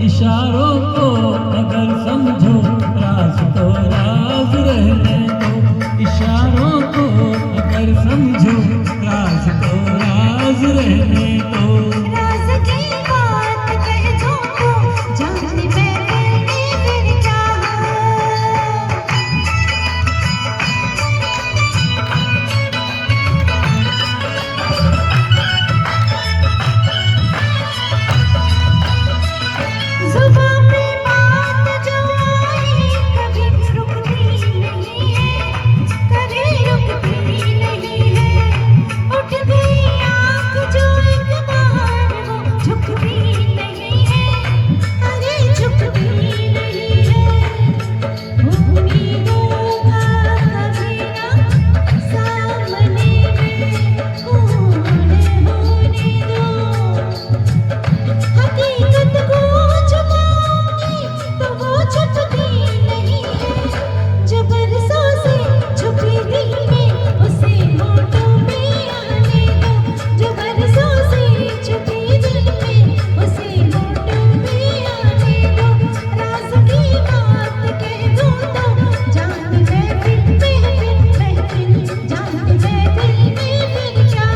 इशारों को अगर समझो राज तो राज रहने दो। इशारों को अगर समझो राज तो राज रहने दो। राज की बात कह दो तो जाने मैं फिर क्या जुबान पे बात जो आई कभी रुकती नहीं है, कभी रुकती नहीं है। उठ गई आँख जो एक बार वो झुकती नहीं है, अरे झुकती नहीं है। उम्मीदों का कभी ना सामने में कौन होने दो। हकीकत को छुपाऊंगी तो वो छुपती नहीं है। जो बरसों से छुपी दिल में उसे होठों पे आने दो। जो बरसों से छुपी दिल में उसे होठों पे आने दो। राज की बात कह दो तो जान महफिल जान महफिल में फिर क्या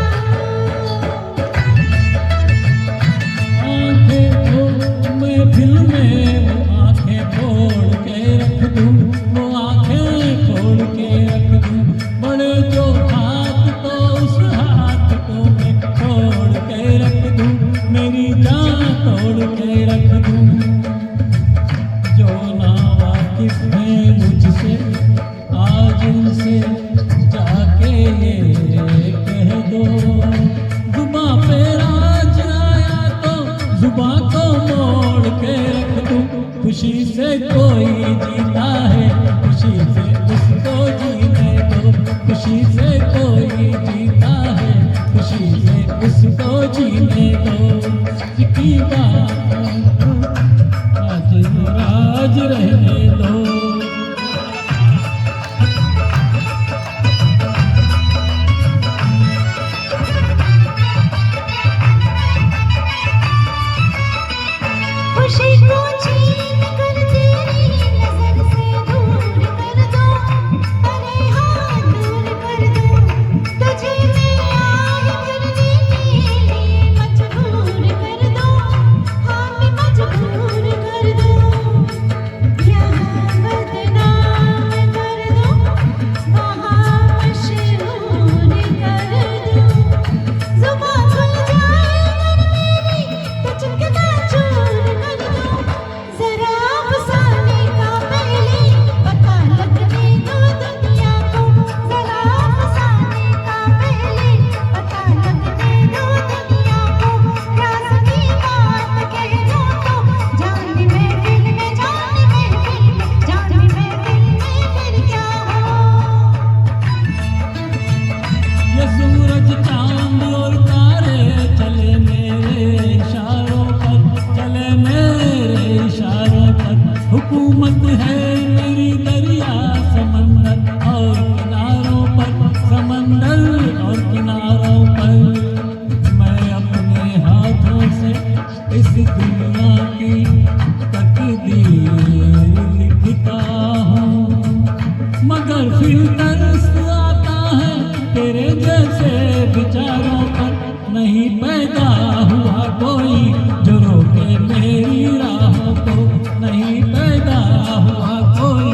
महफिल में वो आंखें फोड़ के रख दूं, वो आंखें फोड़ के रख दूं। बड़े जो हाथ तो उस हाथ को मैं तोड़ के रख दूं, मेरी जान तोड़ के रख दूं। जो ना वाकिफ है मुझसे आज उनसे जाके ये कह दो। जुबां पे राज आया तो जुबां को मोड़ के रख दूं। खुशी से कोई जीता है, खुशी से उसको जीने दो। खुशी से कोई जीता है, खुशी से उसको जीने दो। की बात आज राज रहने दो। खुशी को छीन कर तेरी नजर से दूर कर दो। अरे हाँ दूर कर दो। तुझे मैं याद करने के लिए मजबूर कर दो। हाँ मैं मजबूर कर दो। यहाँ बदनाम कर दो, वहाँ मशहूर कर दो। जुबां खुल जाए अगर मेरी तो चुटकिला चूर कर दो। जरा फसाने का पहले पता लगने दो दुनिया को। जरा फसाने का पहले पता लगने दो दुनिया को। राज की बात कह दो तो जाने महफिल में जाने महफिल में जाने महफिल में फिर क्या ये सूरज चांद और तारे चले मेरे इशारों पर, चले मेरे इशारों पर। हुकूमत है मेरी दरिया समंदर और किनारों पर, समंदर और किनारों पर। मैं अपने हाथों से इस दुनिया की तकदीर लिखता हूँ, मगर फिर तरस आता है तेरे जैसे विचारों पर। नहीं पैदा हुआ कोई जो रोके मेरी राहों को। नहीं पैदा हुआ कोई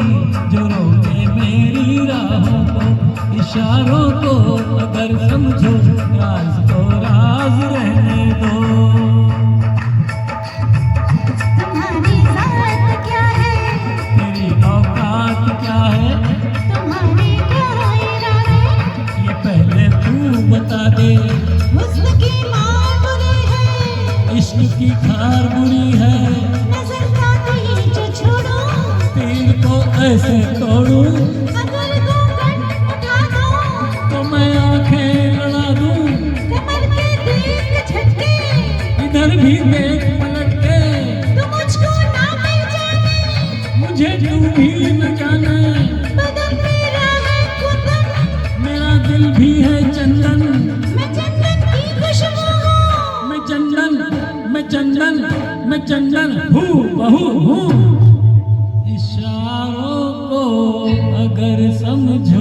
जो रोके मेरी राहों को। इशारों को अगर समझो राज तो राज रहने दो। तुम्हारी जात क्या है, तेरी औकात क्या है, तुम्हारे क्या इरादे। ये पहले तू बता दे। हुस्न की मार बुरी है, इश्क की खार बुरी है, नजर का कहीं जो छोड़ो। तीर को ऐसे तोड़ूं अगर घूंघट उठा दो तो मैं आंखें लड़ा दूं। कमर के देख झटके, इधर भी देख पलट के, तू मुझको ना पहचाने, मुझे तू भी न जाने। बदन मेरा है कुंदन, मेरा दिल भी है चंदन। मैं चंदन की खुशबू हूँ। मैं चंदन, मैं चंदन, मैं चंदन हूँ। समझा